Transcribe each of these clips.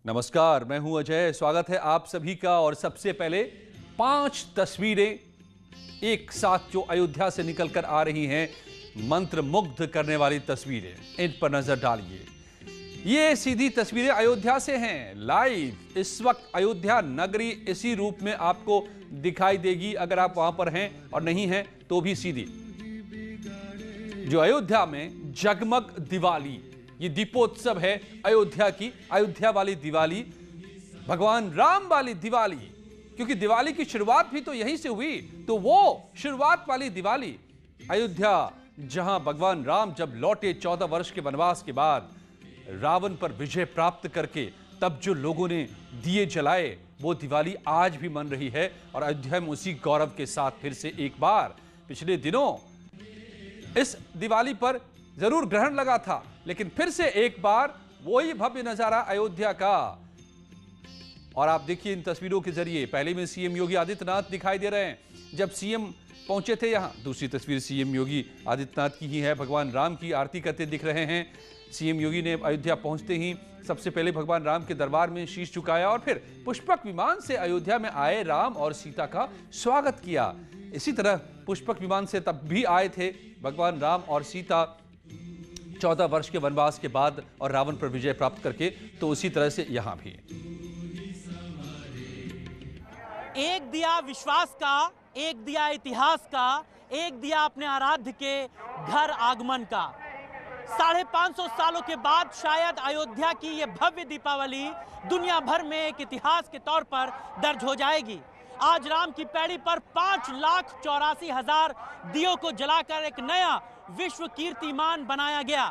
नमस्कार, मैं हूं अजय। स्वागत है आप सभी का। और सबसे पहले 5 तस्वीरें एक साथ जो अयोध्या से निकलकर आ रही हैं, मंत्र मुग्ध करने वाली तस्वीरें, इन पर नजर डालिए। ये सीधी तस्वीरें अयोध्या से हैं, लाइव। इस वक्त अयोध्या नगरी इसी रूप में आपको दिखाई देगी अगर आप वहां पर हैं, और नहीं हैं तो भी सीधी। जो अयोध्या में जगमग दिवाली, ये दीपोत्सव है अयोध्या की, अयोध्या वाली दिवाली, भगवान राम वाली दिवाली, क्योंकि दिवाली की शुरुआत भी तो यहीं से हुई। तो वो शुरुआत वाली दिवाली, अयोध्या जहां भगवान राम जब लौटे 14 वर्ष के वनवास के बाद, रावण पर विजय प्राप्त करके, तब जो लोगों ने दिए जलाए, वो दिवाली आज भी मन रही है। और अयोध्या में उसी गौरव के साथ फिर से एक बार पिछले दिनों इस दिवाली पर जरूर ग्रहण लगा था, लेकिन फिर से एक बार वही भव्य नजारा अयोध्या का। और आप देखिए इन तस्वीरों के जरिए, पहले में सीएम योगी आदित्यनाथ दिखाई दे रहे हैं जब सीएम पहुंचे थे यहां। दूसरी तस्वीर सीएम योगी आदित्यनाथ की ही है, भगवान राम की आरती करते दिख रहे हैं। सीएम योगी ने अयोध्या पहुंचते ही सबसे पहले भगवान राम के दरबार में शीश झुकाया और फिर पुष्पक विमान से अयोध्या में आए राम और सीता का स्वागत किया। इसी तरह पुष्पक विमान से तब भी आए थे भगवान राम और सीता 14 वर्ष के वनवास के बाद और रावण पर विजय प्राप्त करके। तो उसी तरह से यहां भी एक दिया विश्वास का, एक दिया इतिहास का, एक दिया अपने आराध्य के घर आगमन का। 550 सालों के बाद शायद अयोध्या की ये भव्य दीपावली दुनिया भर में एक इतिहास के तौर पर दर्ज हो जाएगी। आज राम की पैड़ी पर 5,84,000 दियों को जलाकर एक नया विश्व कीर्तिमान बनाया गया।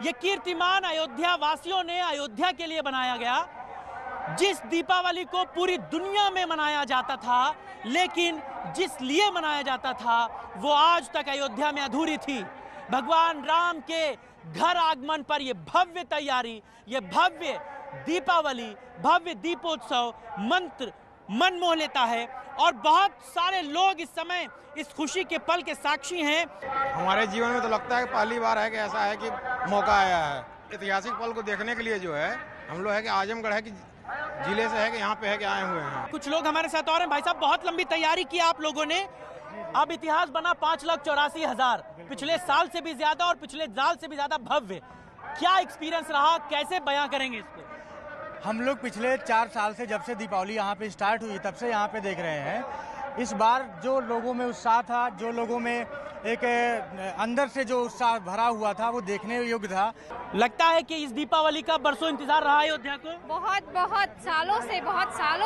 ये कीर्तिमान अयोध्या वासियों ने अयोध्या के लिए बनाया गया। जिस दीपावली को पूरी दुनिया में मनाया जाता था, लेकिन जिस लिए मनाया जाता था, वो आज तक अयोध्या में अधूरी थी। भगवान राम के घर आगमन पर यह भव्य तैयारी, ये भव्य दीपावली, भव्य दीपोत्सव मंत्र मन मोह लेता है। और बहुत सारे लोग इस समय इस खुशी के पल के साक्षी हैं। हमारे जीवन में तो लगता है कि पहली बार है कि ऐसा है कि मौका आया है ऐतिहासिक पल को देखने के लिए। जो है हम लोग है कि आजमगढ़ है कि जिले से है कि यहाँ पे है कि आए हुए हैं। कुछ लोग हमारे साथ और हैं। भाई साहब, बहुत लंबी तैयारी की आप लोगों ने। अब इतिहास बना 5,84,000, पिछले साल से भी ज्यादा और पिछले साल से भी ज्यादा भव्य। क्या एक्सपीरियंस रहा, कैसे बयां करेंगे इसको? हम लोग पिछले 4 साल से, जब से दीपावली यहाँ पे स्टार्ट हुई, तब से यहाँ पे देख रहे हैं। इस बार जो लोगों में उत्साह था, जो लोगों में एक अंदर से जो उत्साह भरा हुआ था, वो देखने योग्य था। लगता है कि इस दीपावली का बरसों इंतजार रहा अयोध्या को। बहुत सालों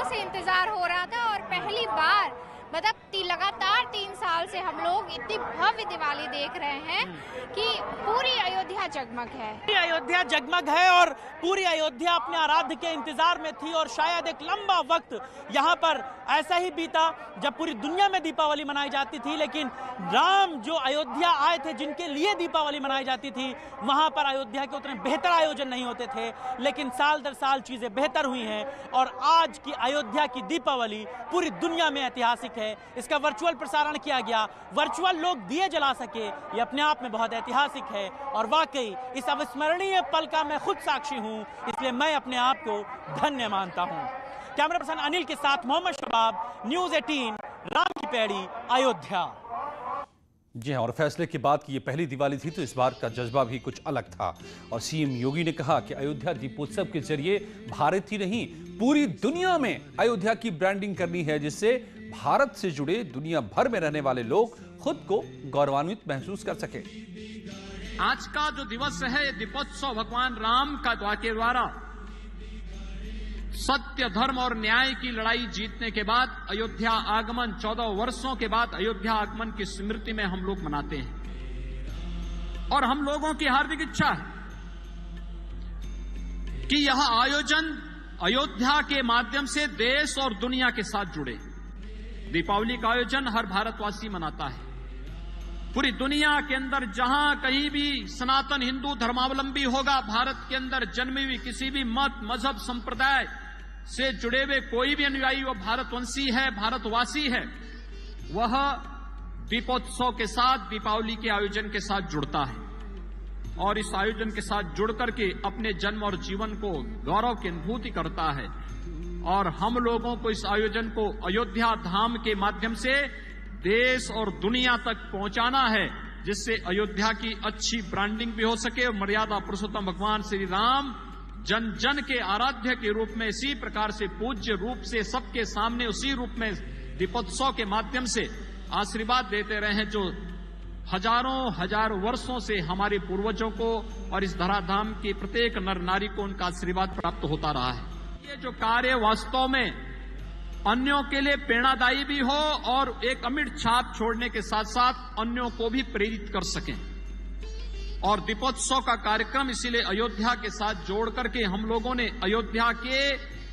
से इंतजार हो रहा था। और पहली बार मतलब लगातार 3 साल से हम लोग इतनी भव्य दिवाली देख रहे हैं कि पूरी अयोध्या जगमग है। पूरी अयोध्या जगमग है और पूरी अयोध्या अपने आराध्य के इंतजार में थी। और शायद एक लंबा वक्त यहाँ पर ऐसा ही बीता जब पूरी दुनिया में दीपावली मनाई जाती थी, लेकिन राम जो अयोध्या आए थे, जिनके लिए दीपावली मनाई जाती थी, वहाँ पर अयोध्या के उतने बेहतर आयोजन नहीं होते थे। लेकिन साल दर साल चीजें बेहतर हुई हैं और आज की अयोध्या की दीपावली पूरी दुनिया में ऐतिहासिक है। इसका वर्चुअल प्रसारण किया गया, वर्चुअल लोग दिए जला सके, ये अपने आप में बहुत ऐतिहासिक है। और वाकई इस अविस्मरणीय पल का मैं खुद साक्षी हूं, इसलिए मैं अपने आप को धन्य मानता हूं। कैमरा पर्सन अनिल के साथ मोहम्मद शबाब, न्यूज़ 18, राम की पैड़ी, अयोध्या। जी हाँ, और फैसले के बाद की ये पहली दिवाली थी, तो इस बार का जज्बा भी कुछ अलग था। और सीएम योगी ने कहा कि अयोध्या दीपोत्सव के जरिए भारत ही नहीं, पूरी दुनिया में अयोध्या की ब्रांडिंग करनी है, जिससे भारत से जुड़े दुनिया भर में रहने वाले लोग खुद को गौरवान्वित महसूस कर सके। आज का जो दिवस है, दीपोत्सव भगवान राम का द्वारा सत्य, धर्म और न्याय की लड़ाई जीतने के बाद अयोध्या आगमन, 14 वर्षों के बाद अयोध्या आगमन की स्मृति में हम लोग मनाते हैं। और हम लोगों की हार्दिक इच्छा है कि यह आयोजन अयोध्या के माध्यम से देश और दुनिया के साथ जुड़े। दीपावली का आयोजन हर भारतवासी मनाता है। पूरी दुनिया के अंदर जहां कहीं भी सनातन हिंदू धर्मावलंबी होगा, भारत के अंदर जन्मी हुई किसी भी मत, मजहब, संप्रदाय से जुड़े हुए कोई भी अनुयायी, वो भारतवंशी है, भारतवासी है, वह दीपोत्सव के साथ, दीपावली के आयोजन के साथ जुड़ता है। और इस आयोजन के साथ जुड़ करके अपने जन्म और जीवन को गौरव की अनुभूति करता है। और हम लोगों को इस आयोजन को अयोध्या धाम के माध्यम से देश और दुनिया तक पहुंचाना है, जिससे अयोध्या की अच्छी ब्रांडिंग भी हो सके और मर्यादा पुरुषोत्तम भगवान श्री राम जन जन के आराध्य के रूप में इसी प्रकार से पूज्य रूप से सबके सामने उसी रूप में दीपोत्सव के माध्यम से आशीर्वाद देते रहे हैं, जो हजारों वर्षों से हमारे पूर्वजों को और इस धराधाम के प्रत्येक नर नारी को उनका आशीर्वाद प्राप्त होता रहा है। ये जो कार्य वास्तव में अन्यों के लिए प्रेरणादायी भी हो और एक अमिट छाप छोड़ने के साथ साथ अन्यों को भी प्रेरित कर सकें। और दीपोत्सव का कार्यक्रम इसीलिए अयोध्या के साथ जोड़ करके हम लोगों ने अयोध्या के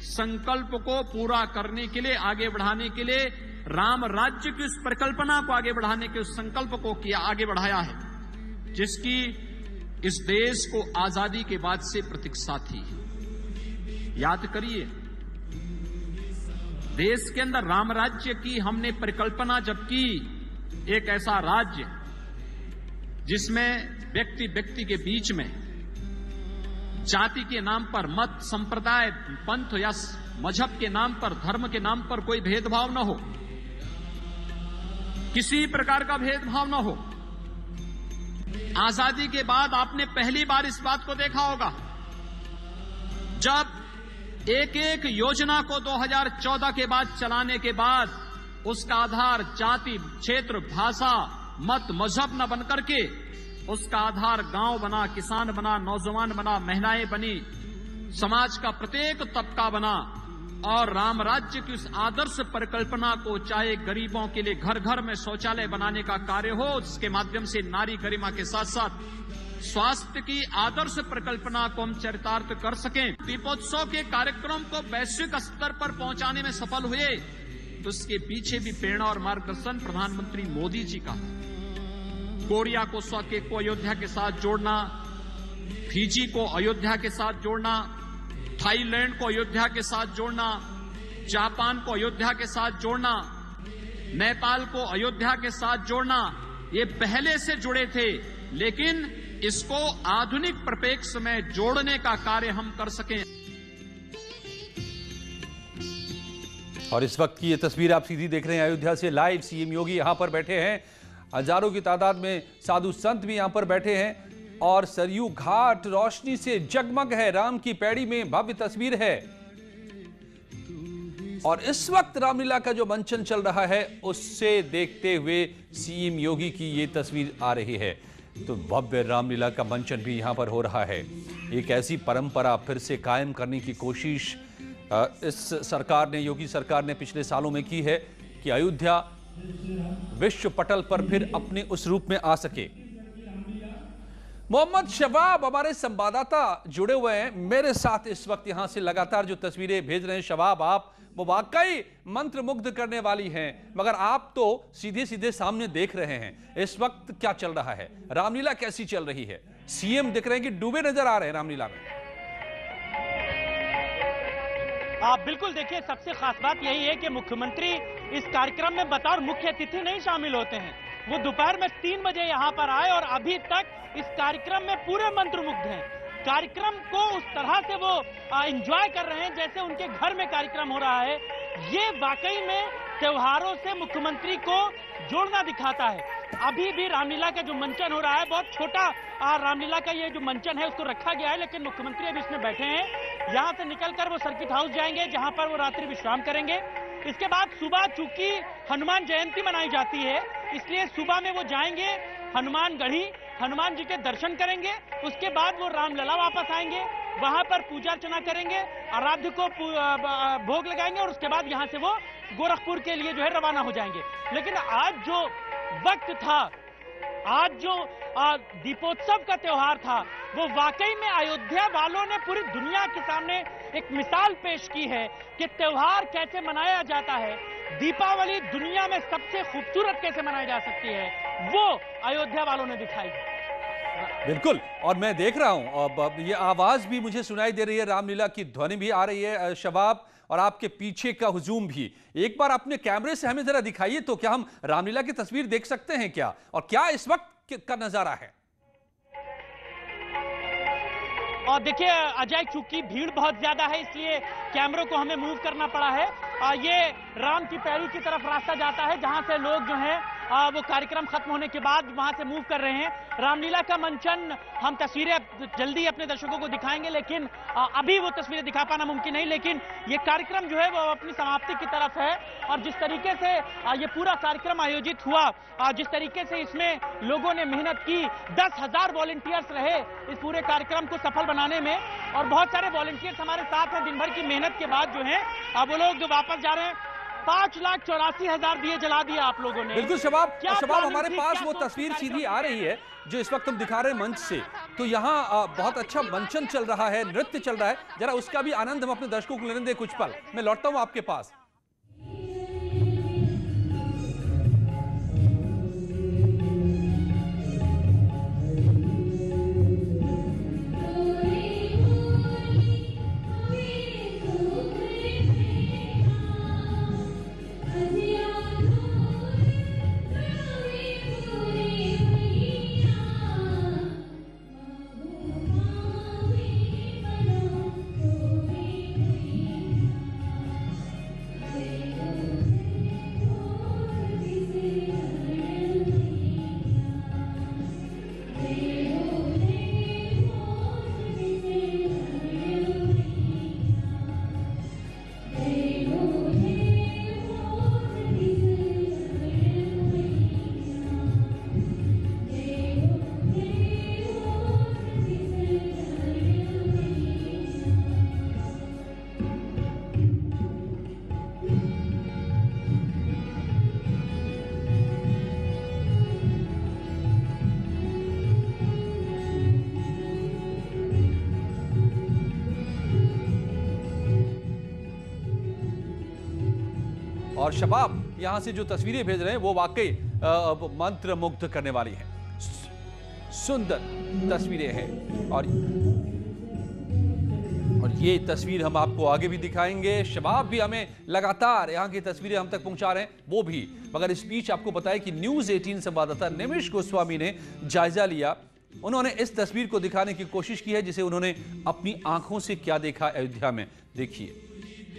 संकल्प को पूरा करने के लिए, आगे बढ़ाने के लिए, राम राज्य की उस परिकल्पना को आगे बढ़ाने के उस संकल्प को किया आगे बढ़ाया है, जिसकी इस देश को आजादी के बाद से प्रतीक्षा थी। याद करिए, देश के अंदर राम राज्य की हमने परिकल्पना जब की, एक ऐसा राज्य जिसमें व्यक्ति व्यक्ति के बीच में जाति के नाम पर, मत, संप्रदाय, पंथ या मजहब के नाम पर, धर्म के नाम पर कोई भेदभाव न हो, किसी प्रकार का भेदभाव न हो। आजादी के बाद आपने पहली बार इस बात को देखा होगा, जब एक एक योजना को 2014 के बाद चलाने के बाद उसका आधार जाति, क्षेत्र, भाषा, मत, मजहब न बनकर के उसका आधार गांव बना, किसान बना, नौजवान बना, महिलाएं बनी, समाज का प्रत्येक तबका बना। और राम राज्य की उस आदर्श परिकल्पना को, चाहे गरीबों के लिए घर घर में शौचालय बनाने का कार्य हो, जिसके माध्यम से नारी गरिमा के साथ साथ स्वास्थ्य की आदर्श परिकल्पना को हम चरितार्थ कर सकें। दीपोत्सव के कार्यक्रम को वैश्विक स्तर पर पहुंचाने में सफल हुए, तो उसके पीछे भी प्रेरणा और मार्गदर्शन प्रधानमंत्री मोदी जी का। कोरिया को स्वके को अयोध्या के साथ जोड़ना, फिजी को अयोध्या के साथ जोड़ना, थाईलैंड को अयोध्या के साथ जोड़ना, जापान को अयोध्या के साथ जोड़ना, नेपाल को अयोध्या के साथ जोड़ना, ये पहले से जुड़े थे, लेकिन इसको आधुनिक परिप्रेक्ष्य में जोड़ने का कार्य हम कर सकें। और इस वक्त की ये तस्वीर आप सीधी देख रहे हैं अयोध्या से लाइव। सीएम योगी यहां पर बैठे हैं, हजारों की तादाद में साधु संत भी यहां पर बैठे हैं और सरयू घाट रोशनी से जगमग है। राम की पैड़ी में भव्य तस्वीर है और इस वक्त रामलीला का जो मंचन चल रहा है उससे देखते हुए सीएम योगी की ये तस्वीर आ रही है। तो भव्य रामलीला का मंचन भी यहां पर हो रहा है। एक ऐसी परंपरा फिर से कायम करने की कोशिश इस सरकार ने, योगी सरकार ने पिछले सालों में की है कि अयोध्या विश्व पटल पर फिर अपने उस रूप में आ सके। मोहम्मद शबाब हमारे संवाददाता जुड़े हुए हैं मेरे साथ इस वक्त, यहां से लगातार जो तस्वीरें भेज रहे हैं शबाब आप, वो वाकई मंत्रमुग्ध करने वाली हैं। मगर आप तो सीधे सीधे सामने देख रहे हैं इस वक्त क्या चल रहा है, रामलीला कैसी चल रही है। सीएम दिख रहे हैं कि डूबे नजर आ रहे हैं रामलीला में। आप बिल्कुल देखिए, सबसे खास बात यही है कि मुख्यमंत्री इस कार्यक्रम में बतौर मुख्य अतिथि नहीं शामिल होते हैं। वो दोपहर में 3 बजे यहाँ पर आए और अभी तक इस कार्यक्रम में पूरे मंत्रमुग्ध हैं। कार्यक्रम को उस तरह से वो एंजॉय कर रहे हैं जैसे उनके घर में कार्यक्रम हो रहा है। ये वाकई में त्योहारों से मुख्यमंत्री को जोड़ना दिखाता है। अभी भी रामलीला का जो मंचन हो रहा है, बहुत छोटा रामलीला का ये जो मंचन है उसको रखा गया है, लेकिन मुख्यमंत्री अभी इसमें बैठे हैं। यहाँ से निकलकर वो सर्किट हाउस जाएंगे जहाँ पर वो रात्रि विश्राम करेंगे। इसके बाद सुबह चूंकि हनुमान जयंती मनाई जाती है, इसलिए सुबह में वो जाएंगे हनुमान गढ़ी, हनुमान जी के दर्शन करेंगे। उसके बाद वो रामलला वापस आएंगे, वहां पर पूजा अर्चना करेंगे, आराध्य को भोग लगाएंगे और उसके बाद यहां से वो गोरखपुर के लिए जो है रवाना हो जाएंगे। लेकिन आज जो वक्त था, आज जो दीपोत्सव का त्योहार था, वो वाकई में अयोध्या वालों ने पूरी दुनिया के सामने एक मिसाल पेश की है कि त्योहार कैसे मनाया जाता है। दीपावली दुनिया में सबसे खूबसूरत कैसे मनाई जा सकती है, वो अयोध्या वालों ने दिखाई है। बिल्कुल, और मैं देख रहा हूं अब ये आवाज भी मुझे सुनाई दे रही है, रामलीला की ध्वनि भी आ रही है शबाब, और आपके पीछे का हुजूम भी। एक बार अपने कैमरे से हमें जरा दिखाइए तो क्या हम रामलीला की तस्वीर देख सकते हैं क्या, और क्या इस वक्त का नजारा है? और देखिए अजय, चूंकि भीड़ बहुत ज्यादा है इसलिए कैमरों को हमें मूव करना पड़ा है। ये राम की पैड़ी की तरफ रास्ता जाता है जहां से लोग जो हैं वो कार्यक्रम खत्म होने के बाद वहां से मूव कर रहे हैं। रामलीला का मंचन हम तस्वीरें जल्दी अपने दर्शकों को दिखाएंगे, लेकिन अभी वो तस्वीरें दिखा पाना मुमकिन नहीं। लेकिन ये कार्यक्रम जो है वो अपनी समाप्ति की तरफ है और जिस तरीके से ये पूरा कार्यक्रम आयोजित हुआ, जिस तरीके से इसमें लोगों ने मेहनत की, 10,000 वॉलंटियर्स रहे इस पूरे कार्यक्रम को सफल बनाने में और बहुत सारे वॉलंटियर्स हमारे साथ हैं। दिन भर की मेहनत के बाद जो है वो लोग वापस जा रहे हैं। 5,84,000 दिए जला दिया आप लोगों ने। बिल्कुल शबाब, हमारे पास वो तस्वीर सीधी आ रही है जो इस वक्त हम दिखा रहे हैं मंच से। तो यहाँ बहुत अच्छा मंचन चल रहा है, नृत्य चल रहा है, जरा उसका भी आनंद हम अपने दर्शकों को लेने दें कुछ पल। मैं लौटता हूँ आपके पास। और शबाब यहां से जो तस्वीरें भेज रहे हैं वो वाकई मंत्र मुग्ध करने वाली हैं। सुंदर तस्वीरें हैं और ये तस्वीर हम आपको आगे भी दिखाएंगे। शबाब भी हमें लगातार यहां की तस्वीरें हम तक पहुंचा रहे हैं, वो भी। मगर इस बीच आपको बताया कि न्यूज़ 18 संवाददाता निमिष गोस्वामी ने जायजा लिया। उन्होंने इस तस्वीर को दिखाने की कोशिश की है जिसे उन्होंने अपनी आंखों से क्या देखा अयोध्या में। देखिए।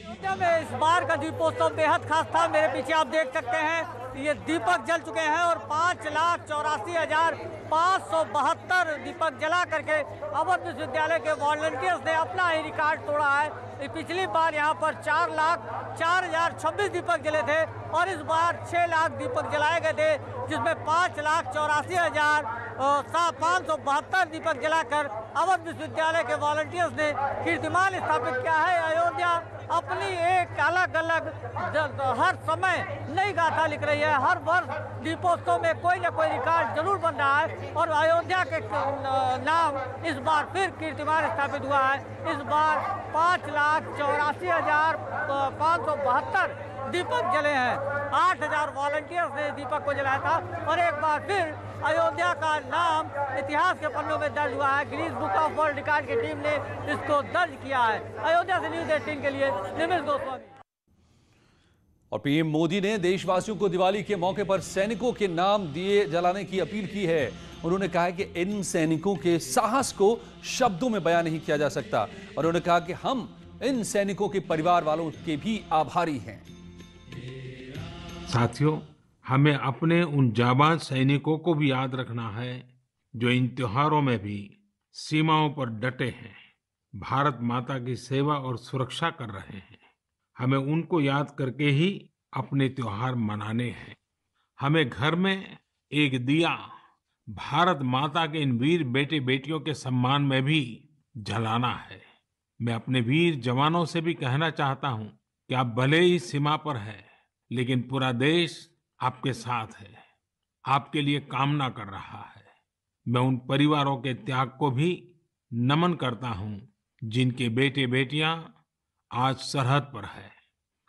अयोध्या में इस बार का दीपोत्सव बेहद खास था। मेरे पीछे आप देख सकते हैं ये दीपक जल चुके हैं और 5,84,572 दीपक जला करके अवध विश्वविद्यालय के वॉलंटियर्स ने अपना ही रिकॉर्ड तोड़ा है। पिछली बार यहाँ पर 4,04,026 दीपक जले थे और इस बार 6 लाख दीपक जलाए गए थे, जिसमें 5,84,572 दीपक जलाकर अवध विश्वविद्यालय के वॉलंटियर्स ने कीर्तिमान स्थापित किया है। अयोध्या अपनी एक अलग अलग हर समय नई गाथा लिख रही है। हर वर्ष दीपोत्सव में कोई न कोई रिकॉर्ड जरूर बन रहा है और अयोध्या के नाम इस बार फिर कीर्तिमान स्थापित हुआ है। इस बार 5,84,572 दीपक जले हैं। 8,000 वॉलंटियर्स ने दीपक को जलाया था और एक बार फिर अयोध्या का नाम इतिहास के पन्नों में दर्ज हुआ है। Guinness book of world record की टीम ने इसको दर्ज किया है। अयोध्या से न्यूज़ 18 के लिए निमिष गोस्वामी। और पीएम मोदी ने देशवासियों को दिवाली के मौके पर सैनिकों के नाम दिए जलाने की अपील की है। उन्होंने कहा कि इन सैनिकों के साहस को शब्दों में बयान नहीं किया जा सकता और उन्होंने कहा कि हम इन सैनिकों के परिवार वालों के भी आभारी हैं। साथियों, हमें अपने उन जाबाज सैनिकों को भी याद रखना है जो इन त्योहारों में भी सीमाओं पर डटे हैं, भारत माता की सेवा और सुरक्षा कर रहे हैं। हमें उनको याद करके ही अपने त्योहार मनाने हैं। हमें घर में एक दिया भारत माता के इन वीर बेटे बेटियों के सम्मान में भी जलाना है। मैं अपने वीर जवानों से भी कहना चाहता हूं कि आप भले ही सीमा पर हैं, लेकिन पूरा देश आपके साथ है, आपके लिए कामना कर रहा है। मैं उन परिवारों के त्याग को भी नमन करता हूं जिनके बेटे बेटियां आज सरहद पर है।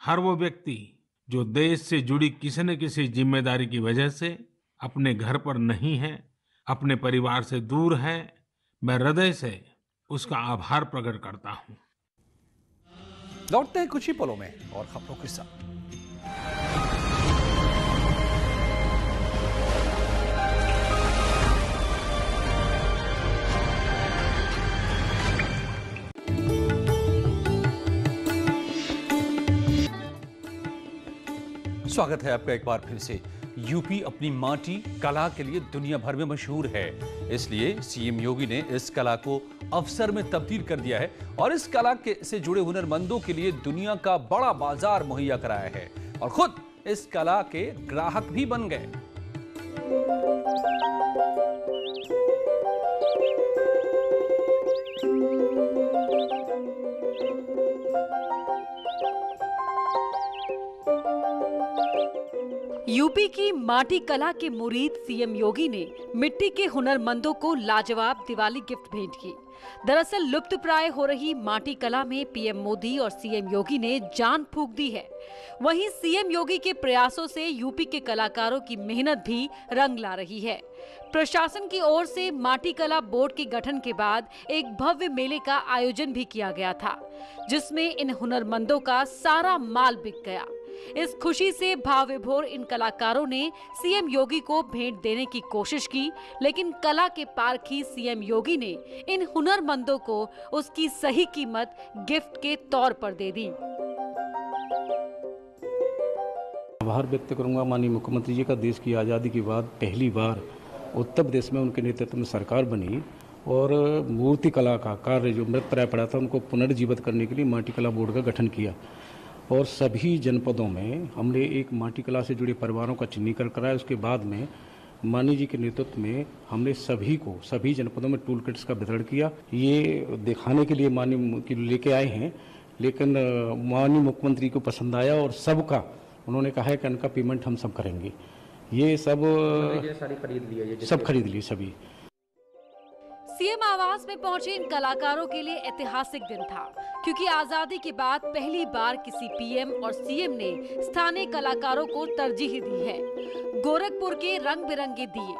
हर वो व्यक्ति जो देश से जुड़ी किसी न किसी जिम्मेदारी की वजह से अपने घर पर नहीं है, अपने परिवार से दूर है, मैं हृदय से उसका आभार प्रकट करता हूं। लौटते हैं कुछ ही पलों में और खबरों के साथ। स्वागत है आपका एक बार फिर से। यूपी अपनी माटी कला के लिए दुनिया भर में मशहूर है, इसलिए सीएम योगी ने इस कला को अवसर में तब्दील कर दिया है और इस कला से जुड़े हुनरमंदों के लिए दुनिया का बड़ा बाजार मुहैया कराया है और खुद इस कला के ग्राहक भी बन गए। यूपी की माटी कला के मुरीद सीएम योगी ने मिट्टी के हुनरमंदों को लाजवाब दिवाली गिफ्ट भेंट की। दरअसल लुप्त प्राय हो रही माटी कला में पीएम मोदी और सीएम योगी ने जान फूंक दी है। वहीं सीएम योगी के प्रयासों से यूपी के कलाकारों की मेहनत भी रंग ला रही है। प्रशासन की ओर से माटी कला बोर्ड के गठन के बाद एक भव्य मेले का आयोजन भी किया गया था, जिसमें इन हुनरमंदों का सारा माल बिक गया। इस खुशी से भाव विभोर इन कलाकारों ने सीएम योगी को भेंट देने की कोशिश की, लेकिन कला के पारखी सीएम योगी ने इन हुनरमंदों को उसकी सही कीमत गिफ्ट के तौर पर दे दी। आभार व्यक्त करूंगा माननीय मुख्यमंत्री जी का। देश की आज़ादी के बाद पहली बार उत्तर प्रदेश में उनके नेतृत्व में सरकार बनी और मूर्ति कला का कार्य जो मृत प्राय पड़ा था उनको पुनर्जीवित करने के लिए माटी कला बोर्ड का गठन किया और सभी जनपदों में हमने एक माटी कला से जुड़े परिवारों का चिन्हीकरण कराया। उसके बाद में माननीय जी के नेतृत्व में हमने सभी जनपदों में टूल किट्स का वितरण किया। ये दिखाने के लिए माननीय लेके आए हैं, लेकिन माननीय मुख्यमंत्री को पसंद आया और सबका उन्होंने कहा है कि इनका पेमेंट हम सब करेंगे। ये सब खरीद लिए सभी। सीएम आवास में पहुंचे इन कलाकारों के लिए ऐतिहासिक दिन था, क्योंकि आजादी के बाद पहली बार किसी पीएम और सीएम ने स्थानीय कलाकारों को तरजीह दी है। गोरखपुर के रंग बिरंगे दिए,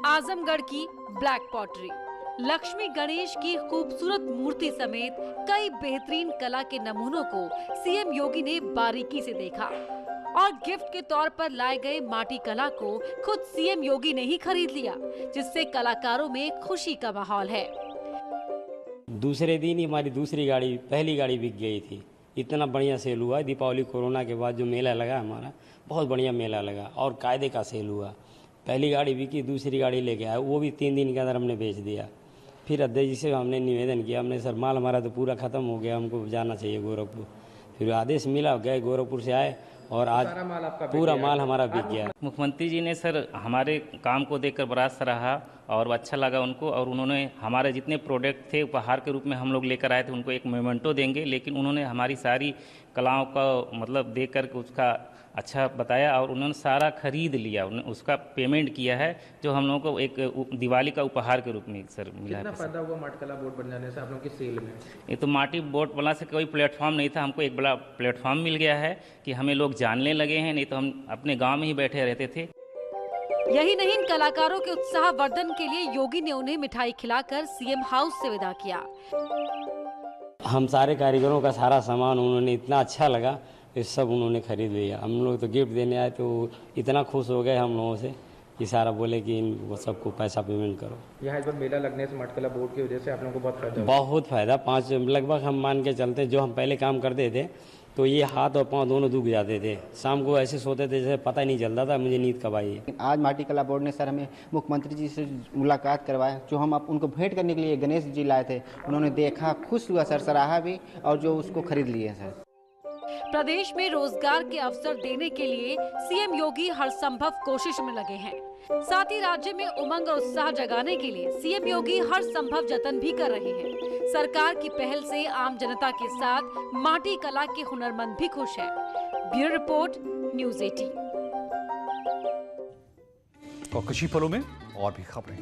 आजमगढ़ की ब्लैक पॉटरी, लक्ष्मी गणेश की खूबसूरत मूर्ति समेत कई बेहतरीन कला के नमूनों को सीएम योगी ने बारीकी से देखा और गिफ्ट के तौर पर लाए गए माटी कला को खुद सीएम योगी ने ही खरीद लिया, जिससे कलाकारों में खुशी का माहौल है। दूसरे दिन ही हमारी पहली गाड़ी बिक गई थी। इतना बढ़िया सेल हुआ। दीपावली कोरोना के बाद जो मेला लगा हमारा, बहुत बढ़िया मेला लगा और कायदे का सेल हुआ। पहली गाड़ी बिकी, दूसरी गाड़ी लेके आए, वो भी 3 दिन के अंदर हमने बेच दिया। फिर अध्यक्ष जी से हमने निवेदन किया, हमने सर माल हमारा तो पूरा ख़त्म हो गया, हमको जाना चाहिए गोरखपुर। फिर आदेश मिला, गए गोरखपुर से आए और आज पूरा माल हमारा बिक गया। मुख्यमंत्री जी ने सर हमारे काम को देखकर बड़ा सराहा और अच्छा लगा उनको, और उन्होंने हमारे जितने प्रोडक्ट थे उपहार के रूप में हम लोग लेकर आए थे, उनको एक मोमेंटो देंगे, लेकिन उन्होंने हमारी सारी कलाओं का मतलब देख कर उसका अच्छा बताया और उन्होंने सारा खरीद लिया, उन्होंने उसका पेमेंट किया है, जो हम लोगों को एक दिवाली का उपहार के रूप में सर मिला है। कितना फायदा हुआ माटी कला बोर्ड बन जाने से आप लोगों की सेल में? ये तो माटी बोर्ड बना से कोई प्लेटफॉर्म नहीं था, हमको एक बड़ा प्लेटफॉर्म मिल गया है कि हमें लोग जानने लगे हैं, नहीं तो हम अपने गाँव में ही बैठे रहते थे। यही नहीं, इन कलाकारों के उत्साह वर्धन के लिए योगी ने उन्हें मिठाई खिलाकर सीएम हाउस से विदा किया। हम सारे कारीगरों का सारा सामान उन्होंने इतना अच्छा लगा, ये सब उन्होंने खरीद लिया। हम लोग तो गिफ्ट देने आए तो इतना खुश हो गए हम लोगों से कि सारा बोले कि वो सबको पैसा पेमेंट करो। यहाँ इस बार मेला लगने से माटी कला बोर्ड की वजह से आप लोगों को बहुत फायदा? बहुत फायदा। 5 लगभग हम मान के चलते, जो हम पहले काम करते थे तो ये हाथ और पाँव दोनों दुख जाते थे। शाम को ऐसे सोते थे जैसे पता ही नहीं चलता था मुझे नींद कब आई। आज माटी कला बोर्ड ने सर हमें मुख्यमंत्री जी से मुलाकात करवाया, जो हम उनको भेंट करने के लिए गणेश जी लाए थे। उन्होंने देखा, खुश हुआ सर, सराहा भी और जो उसको खरीद लिए सर। प्रदेश में रोजगार के अवसर देने के लिए सीएम योगी हर संभव कोशिश में लगे हैं। साथ ही राज्य में उमंग और उत्साह जगाने के लिए सीएम योगी हर संभव जतन भी कर रहे हैं। सरकार की पहल से आम जनता के साथ माटी कला के हुनरमंद भी खुश है। Bureau report, news 18। और कुछ ही पलों में और भी खबरें।